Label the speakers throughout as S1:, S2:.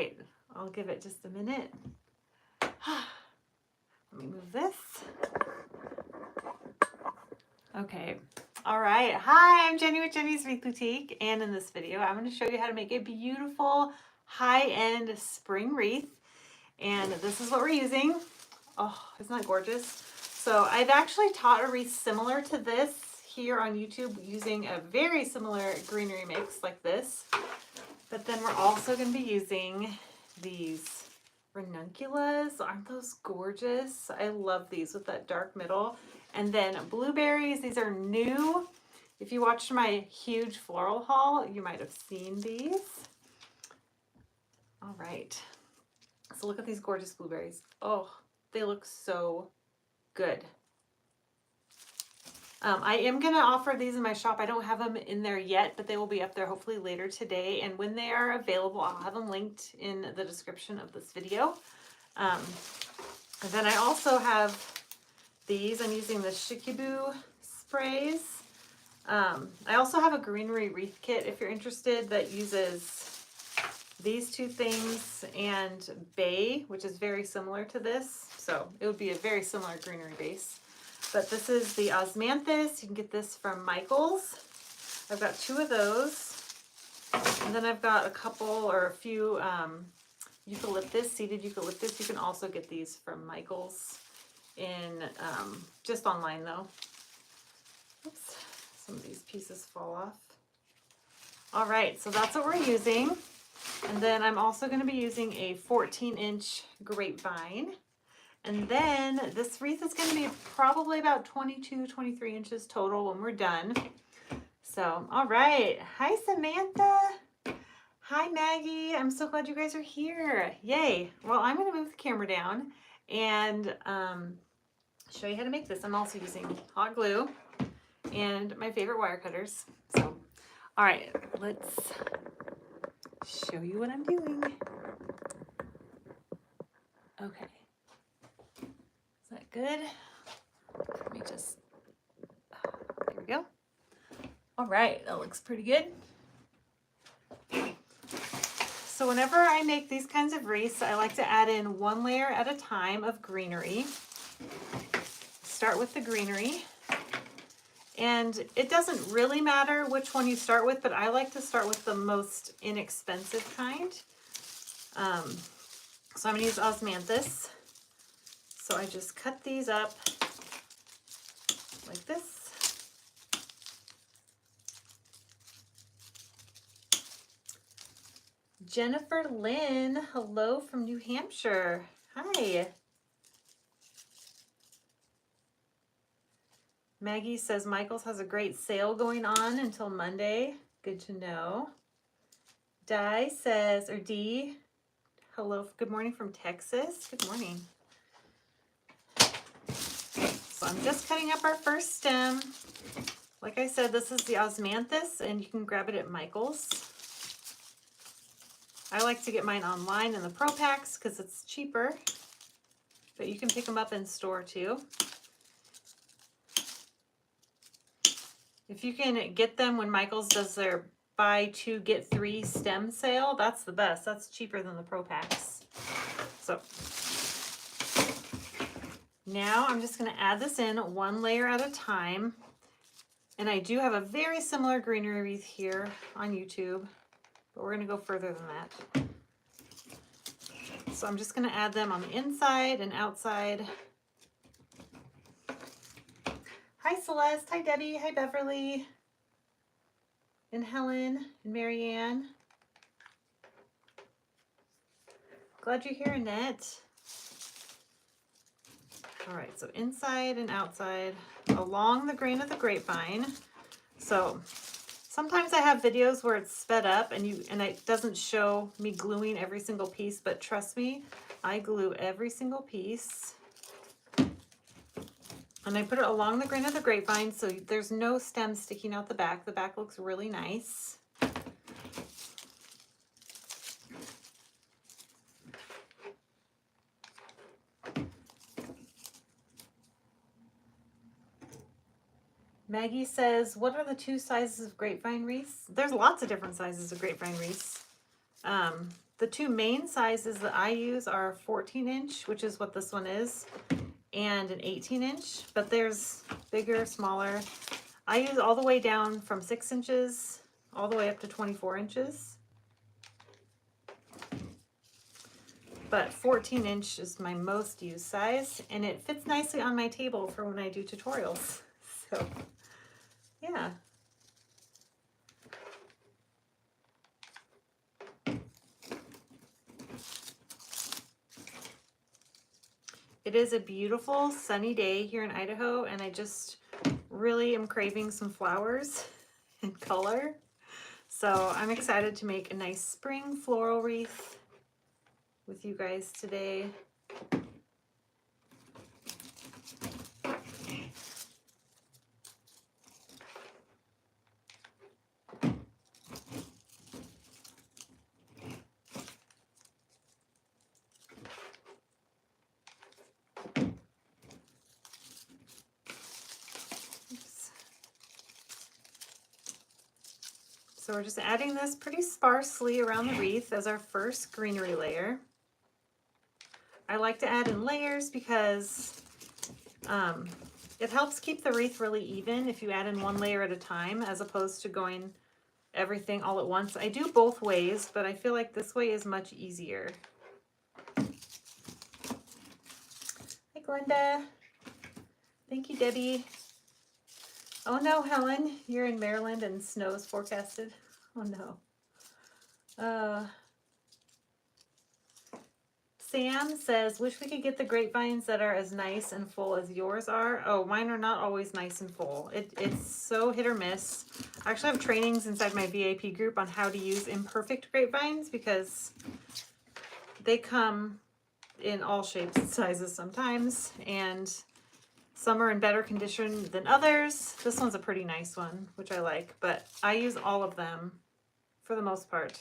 S1: right, I'll give it just a minute. Let me move this. Okay. All right. Hi, I'm Jenny with Jenny's Wreath Boutique, and in this video, I'm going to show you how to make a beautiful high-end spring wreath. And this is what we're using. Oh, isn't that gorgeous? So I've actually taught a wreath similar to this here on YouTube using a very similar greenery mix like this. But then we're also going to be using these ranunculus. Aren't those gorgeous? I love these with that dark middle. And then blueberries. These are new. If you watched my huge floral haul, you might have seen these. All right. So look at these gorgeous blueberries. Oh, they look so good. I am going to offer these in my shop. I don't have them in there yet, but they will be up there hopefully later today. And when they are available, I'll have them linked in the description of this video. And then I also have these. I'm using the Shikuo sprays. I also have a Greenery wreath kit if you're interested that uses these two things and bay, which is very similar to this. So it would be a very similar greenery base. But this is the osmanthus. You can get this from Michael's. I've got 2 of those. And then I've got a couple or a few eucalyptus, seeded eucalyptus. You can also get these from Michael's in just online though. Oops, some of these pieces fall off. All right, so that's what we're using. And then I'm also going to be using a 14-inch grapevine. And then this wreath is going to be probably about 22, 23 inches total when we're done. So, all right. Hi, Samantha. Hi, Maggie. I'm so glad you guys are here. Yay. Well, I'm going to move the camera down and show you how to make this. I'm also using hot glue and my favorite wire cutters. So, all right, let's show you what I'm doing. Okay. Is that good? Let me just, there we go. All right, that looks pretty good. So whenever I make these kinds of wreaths, I like to add in 1 layer at a time of greenery. Start with the greenery. And it doesn't really matter which one you start with, but I like to start with the most inexpensive kind. So I'm going to use osmanthus. So I just cut these up like this. Jennifer Lynn, hello from New Hampshire. Hi. Maggie says Michael's has a great sale going on until Monday. Good to know. Di says, or Dee, hello, good morning from Texas. Good morning. So I'm just cutting up our first stem. Like I said, this is the osmanthus, and you can grab it at Michael's. I like to get mine online in the Pro Packs because it's cheaper, but you can pick them up in store too. If you can get them when Michael's does their buy 2 get 3 stem sale, that's the best. That's cheaper than the Pro Packs. So now I'm just going to add this in 1 layer at a time. And I do have a very similar greenery wreath here on YouTube, but we're going to go further than that. So I'm just going to add them on the inside and outside. Hi Celeste, hi Debbie, hi Beverly, and Helen, and Marianne. Glad you're here, Annette. All right, so inside and outside along the grain of the grapevine. So sometimes I have videos where it's sped up and it doesn't show me gluing every single piece, but trust me, I glue every single piece. And I put it along the grain of the grapevine so there's no stem sticking out the back. The back looks really nice. Maggie says, what are the 2 sizes of grapevine wreaths? There's lots of different sizes of grapevine wreaths. The two main sizes that I use are 14 inch, which is what this one is, and an 18 inch, but there's bigger, smaller. I use all the way down from 6 inches all the way up to 24 inches. But 14 inch is my most used size, and it fits nicely on my table for when I do tutorials. So, yeah. It is a beautiful sunny day here in Idaho, and I just really am craving some flowers and color. So I'm excited to make a nice spring floral wreath with you guys today. So we're just adding this pretty sparsely around the wreath as our first greenery layer. I like to add in layers because it helps keep the wreath really even if you add in one layer at a time as opposed to going everything all at once. I do both ways, but I feel like this way is much easier. Hi, Glenda. Thank you, Debbie. Oh no, Helen, you're in Maryland and snow is forecasted. Oh no. Sam says, wish we could get the grapevines that are as nice and full as yours are. Oh, mine are not always nice and full. It's so hit or miss. I actually have trainings inside my VIP group on how to use imperfect grapevines because they come in all shapes and sizes sometimes, and some are in better condition than others. This one's a pretty nice one, which I like, but I use all of them for the most part.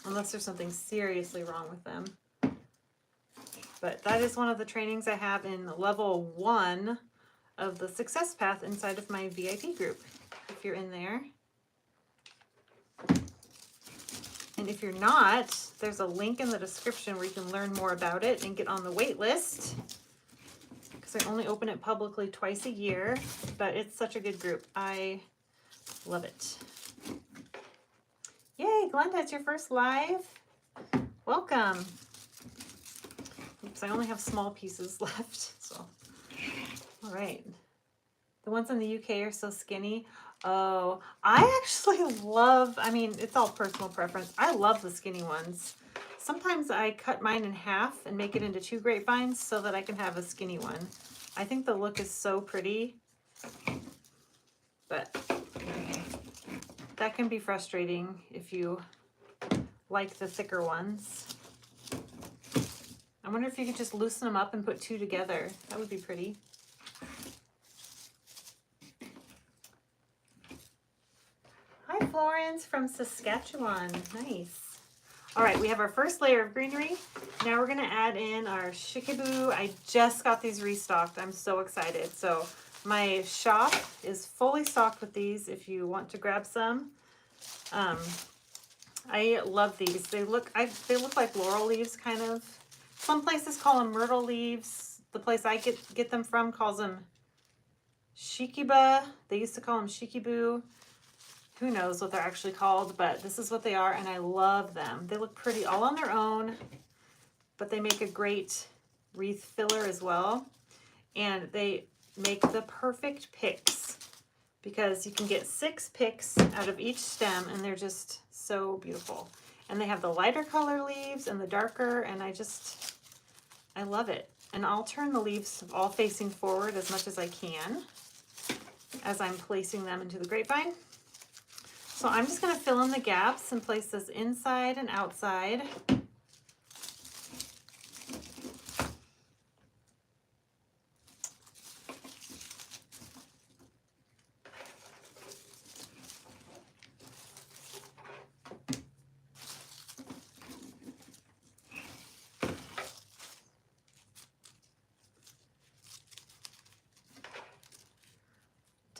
S1: Unless there's something seriously wrong with them. But that is one of the trainings I have in level 1 of the success path inside of my VIP group, if you're in there. And if you're not, there's a link in the description where you can learn more about it and get on the wait list. Because I only open it publicly twice a year, but it's such a good group. I love it. Yay, Glenda, it's your first live. Welcome. Oops, I only have small pieces left, so. All right. The ones in the UK are so skinny. Oh, I actually love, I mean, it's all personal preference. I love the skinny ones. Sometimes I cut mine in half and make it into 2 grapevines so that I can have a skinny one. I think the look is so pretty, but that can be frustrating if you like the thicker ones. I wonder if you could just loosen them up and put 2 together. That would be pretty. Hi, Florence from Saskatchewan. Nice. All right, we have our first layer of greenery. Now we're gonna add in our Shikuo. I just got these restocked. I'm so excited. So my shop is fully stocked with these if you want to grab some. I love these. They look like laurel leaves, kind of. Some places call them myrtle leaves. The place I get them from calls them shikiba. They used to call them shikibu. Who knows what they're actually called, but this is what they are, and I love them. They look pretty all on their own, but they make a great wreath filler as well. And they make the perfect picks because you can get 6 picks out of each stem, and they're just so beautiful. And they have the lighter color leaves and the darker, and I love it. And I'll turn the leaves all facing forward as much as I can as I'm placing them into the grapevine. So I'm just going to fill in the gaps and place this inside and outside.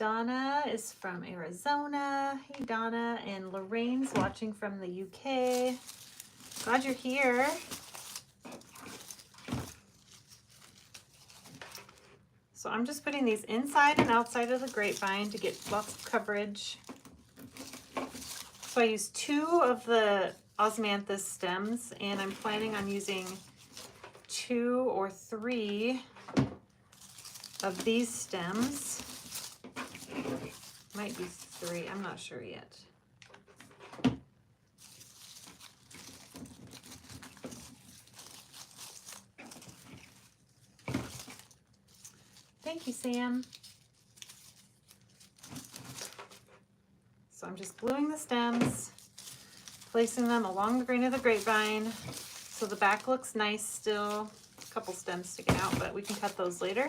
S1: Donna is from Arizona. Hey Donna, and Lorraine's watching from the UK. Glad you're here. So I'm just putting these inside and outside of the grapevine to get lots of coverage. So I used 2 of the osmanthus stems, and I'm planning on using 2 or 3 of these stems. Might be 3, I'm not sure yet. Thank you, Sam. So I'm just gluing the stems, placing them along the grain of the grapevine so the back looks nice still. A couple stems sticking out, but we can cut those later.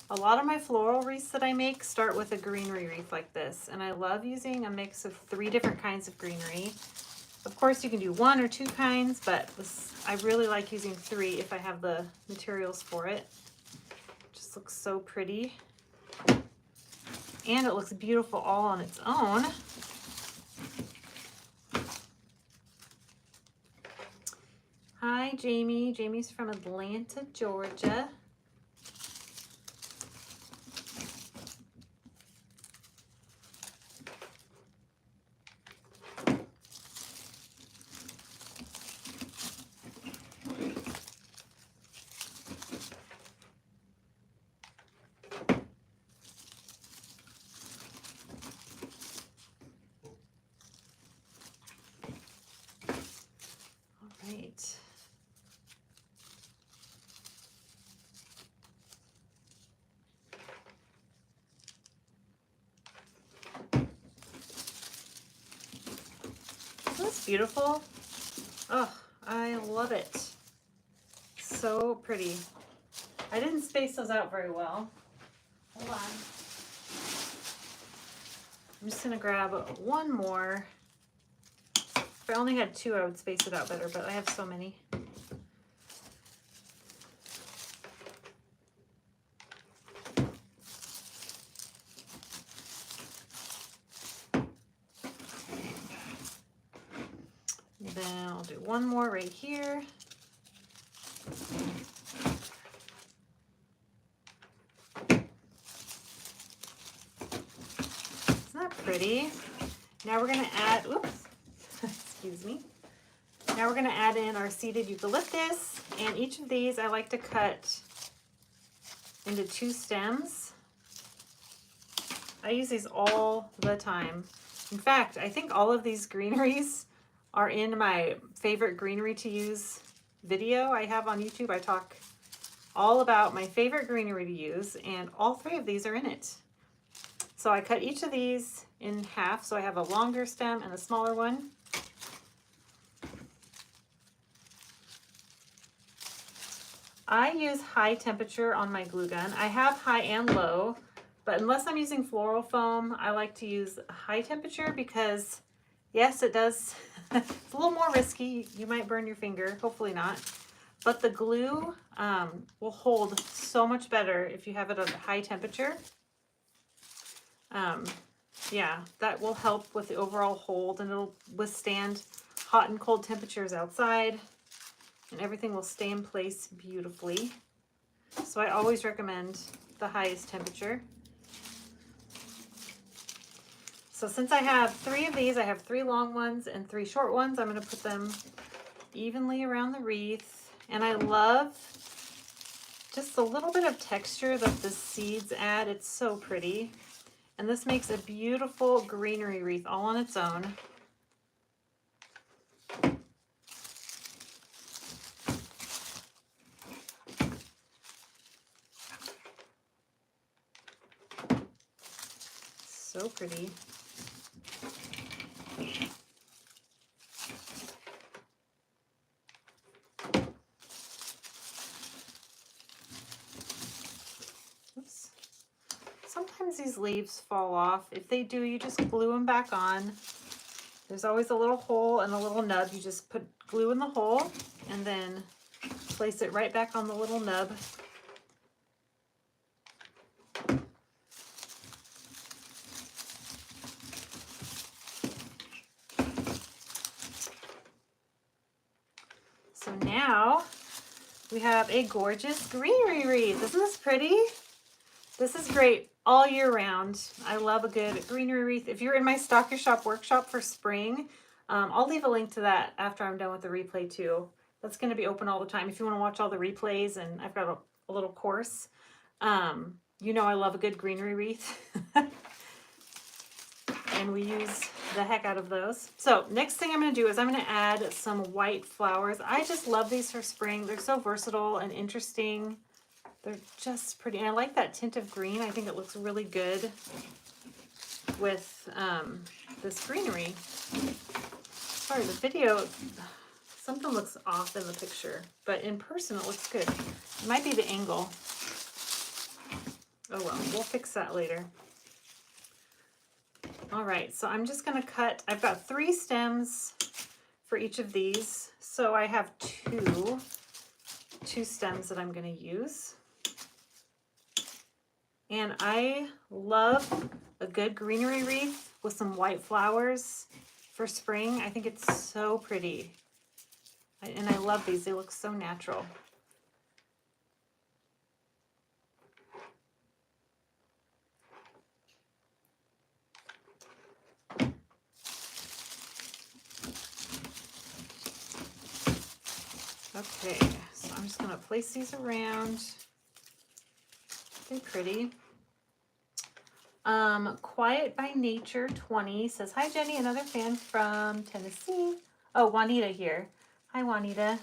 S1: A lot of my floral wreaths that I make start with a greenery wreath like this, and I love using a mix of 3 different kinds of greenery. Of course you can do 1 or 2 kinds, but I really like using 3 if I have the materials for it. It just looks so pretty. And it looks beautiful all on its own. Hi Jamie, Jamie's from Atlanta, Georgia. Beautiful. Oh, I love it. So pretty. I didn't space those out very well. Hold on. I'm just gonna grab 1 more. If I only had 2, I would space it out better, but I have so many. Then I'll do 1 more right here. Isn't that pretty? Now we're gonna add, oops, excuse me. Now we're gonna add in our seeded eucalyptus, and each of these I like to cut into 2 stems. I use these all the time. In fact, I think all of these greeneries are in my favorite greenery to use video I have on YouTube. I talk all about my favorite greenery to use, and all 3 of these are in it. So I cut each of these in half, so I have a longer stem and a smaller one. I use high temperature on my glue gun. I have high and low, but unless I'm using floral foam, I like to use high temperature because yes, it does. It's a little more risky. You might burn your finger, hopefully not. But the glue will hold so much better if you have it at a high temperature. Yeah, that will help with the overall hold, and it'll withstand hot and cold temperatures outside, and everything will stay in place beautifully. So I always recommend the highest temperature. So since I have 3 of these, I have 3 long ones and 3 short ones. I'm going to put them evenly around the wreath. And I love just a little bit of texture that the seeds add. It's so pretty. And this makes a beautiful greenery wreath all on its own. So pretty. sometimes these leaves fall off. If they do, you just glue them back on. There's always a little hole and a little nub. You just put glue in the hole and then place it right back on the little nub. So now we have a gorgeous greenery wreath. Isn't this pretty? This is great all year round. I love a good greenery wreath. If you're in my Stock Your Shop workshop for spring, I'll leave a link to that after I'm done with the replay too. That's going to be open all the time if you want to watch all the replays, and I've got a little course. You know I love a good greenery wreath. And we use the heck out of those. So next thing I'm going to do is I'm going to add some white flowers. I just love these for spring. They're so versatile and interesting. They're just pretty. And I like that tint of green. I think it looks really good with this greenery. Sorry, the video, something looks off in the picture, but in person it looks good. It might be the angle. Oh well, we'll fix that later. All right, so I'm just going to cut. I've got 3 stems for each of these. So I have two stems that I'm going to use. And I love a good greenery wreath with some white flowers for spring. I think it's so pretty. And I love these. They look so natural. Okay, so I'm just going to place these around. They're pretty. Quiet by Nature 20 says, hi Jenny, another fan from Tennessee. Oh, Juanita here. Hi Juanita.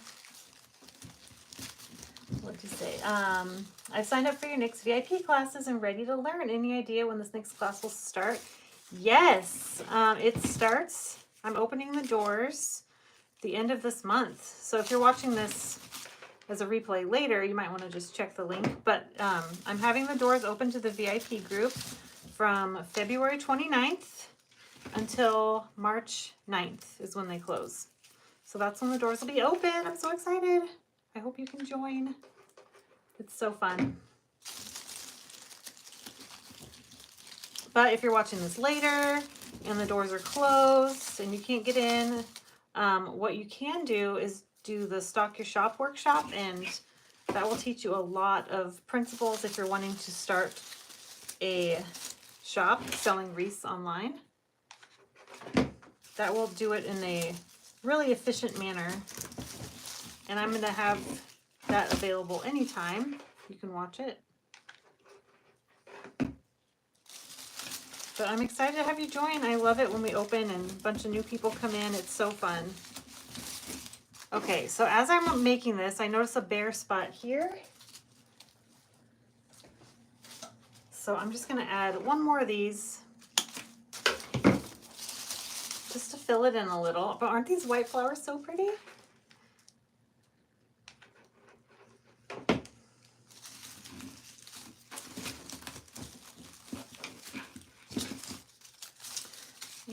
S1: What'd you say? I've signed up for your next VIP classes and ready to learn. Any idea when this next class will start? Yes, it starts. I'm opening the doors the end of this month. So if you're watching this as a replay later, you might want to just check the link. But I'm having the doors open to the VIP group from February 29th until March 9th is when they close. So that's when the doors will be open. I'm so excited. I hope you can join. It's so fun. But if you're watching this later and the doors are closed and you can't get in, what you can do is do the Stock Your Shop workshop, and that will teach you a lot of principles if you're wanting to start a shop selling wreaths online. That will do it in a really efficient manner, and I'm going to have that available anytime. You can watch it. But I'm excited to have you join. I love it when we open and a bunch of new people come in. It's so fun. Okay, so as I'm making this, I notice a bare spot here. So I'm just going to add one more of these just to fill it in a little. But aren't these white flowers so pretty?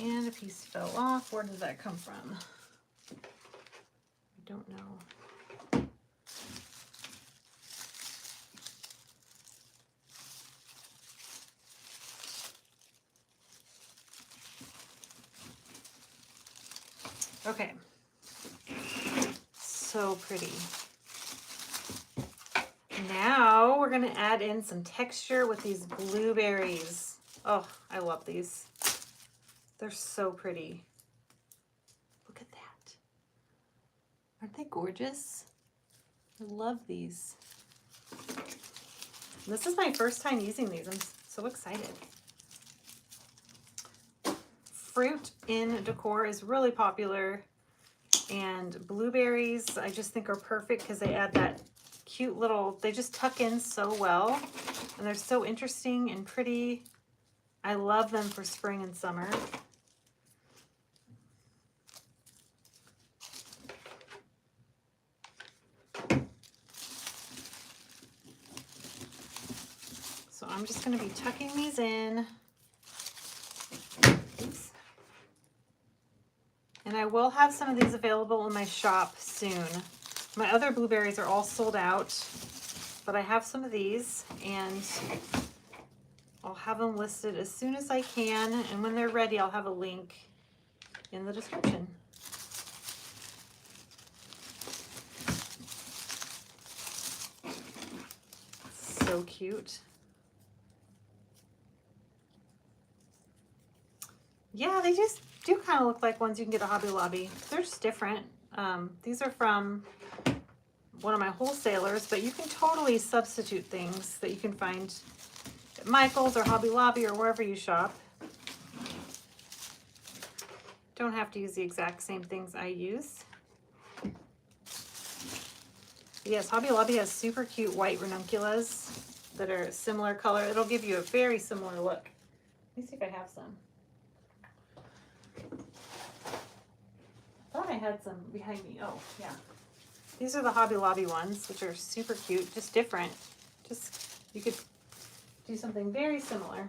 S1: And a piece fell off. Where did that come from? I don't know. Okay. So pretty. Now we're going to add in some texture with these blueberries. Oh, I love these. They're so pretty. Look at that. Aren't they gorgeous? I love these. This is my first time using these. I'm so excited. Fruit in decor is really popular, and blueberries I just think are perfect because they add that cute little, they just tuck in so well, and they're so interesting and pretty. I love them for spring and summer. I'm just going to be tucking these in. Oops. And I will have some of these available in my shop soon. My other blueberries are all sold out, but I have some of these, and I'll have them listed as soon as I can. And when they're ready, I'll have a link in the description. So cute. Yeah, they just do kind of look like ones you can get at Hobby Lobby. They're just different. These are from one of my wholesalers, but you can totally substitute things that you can find at Michael's or Hobby Lobby or wherever you shop. Don't have to use the exact same things I use. Yes, Hobby Lobby has super cute white ranunculus that are a similar color. It'll give you a very similar look. Let me see if I have some. I thought I had some behind me. Oh, yeah. These are the Hobby Lobby ones, which are super cute, just different. Just, you could do something very similar.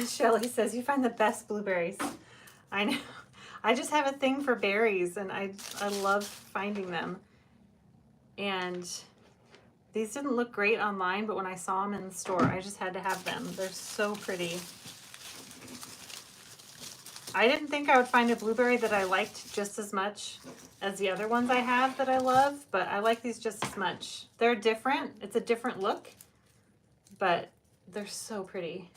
S1: Shelly says, you find the best blueberries. I know. I just have a thing for berries, and I love finding them. And these didn't look great online, but when I saw them in the store, I just had to have them. They're so pretty. I didn't think I would find a blueberry that I liked just as much as the other ones I have that I love, but I like these just as much. They're different. It's a different look, but they're so pretty.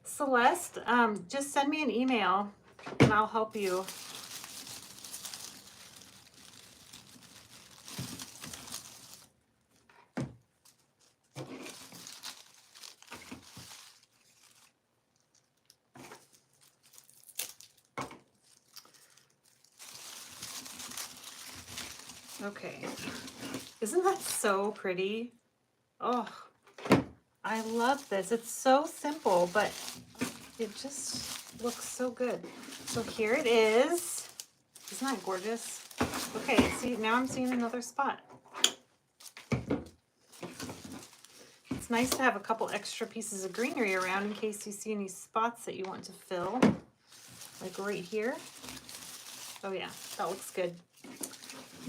S1: Celeste, just send me an email and I'll help you. Okay, isn't that so pretty? Oh, I love this. It's so simple, but it just looks so good. So here it is. Isn't that gorgeous? Okay, see, now I'm seeing another spot. It's nice to have a couple extra pieces of greenery around in case you see any spots that you want to fill. Like right here. Oh yeah, that looks good.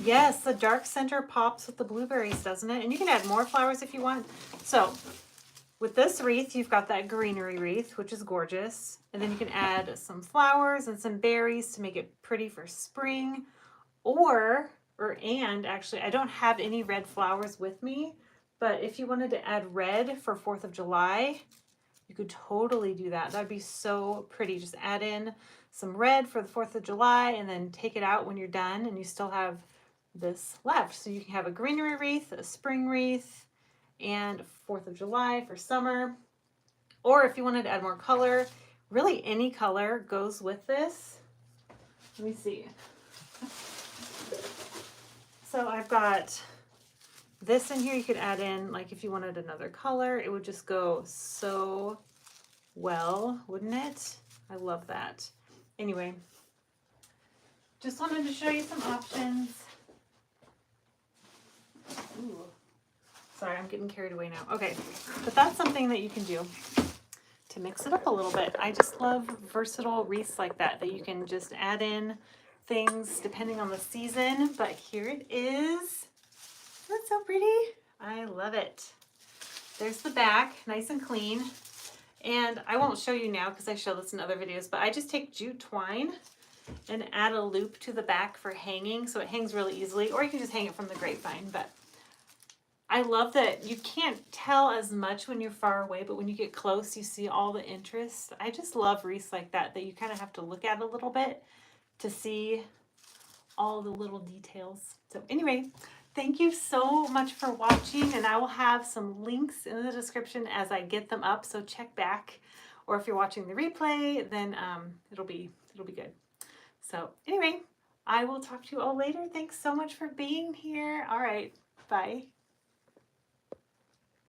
S1: Yes, the dark center pops with the blueberries, doesn't it? And you can add more flowers if you want. So with this wreath, you've got that greenery wreath, which is gorgeous. And then you can add some flowers and some berries to make it pretty for spring. And actually, I don't have any red flowers with me, but if you wanted to add red for 4th of July, you could totally do that. That'd be so pretty. Just add in some red for the 4th of July and then take it out when you're done and you still have this left. So you can have a greenery wreath, a spring wreath, and 4th of July for summer. Or if you wanted to add more color, really any color goes with this. Let me see. So I've got this in here. You could add in, like if you wanted another color, it would just go so well, wouldn't it? I love that. Anyway, just wanted to show you some options. Ooh. Sorry, I'm getting carried away now. Okay, but that's something that you can do to mix it up a little bit. I just love versatile wreaths like that you can just add in things depending on the season. But here it is. That's so pretty. I love it. There's the back, nice and clean. And I won't show you now because I show this in other videos, but I just take jute twine and add a loop to the back for hanging so it hangs really easily, or you can just hang it from the grapevine. But I love that you can't tell as much when you're far away, but when you get close, you see all the interest. I just love wreaths like that you kind of have to look at a little bit to see all the little details. So anyway, thank you so much for watching, and I will have some links in the description as I get them up, so check back. Or if you're watching the replay, then it'll be good. So anyway, I will talk to you all later. Thanks so much for being here. All right, bye.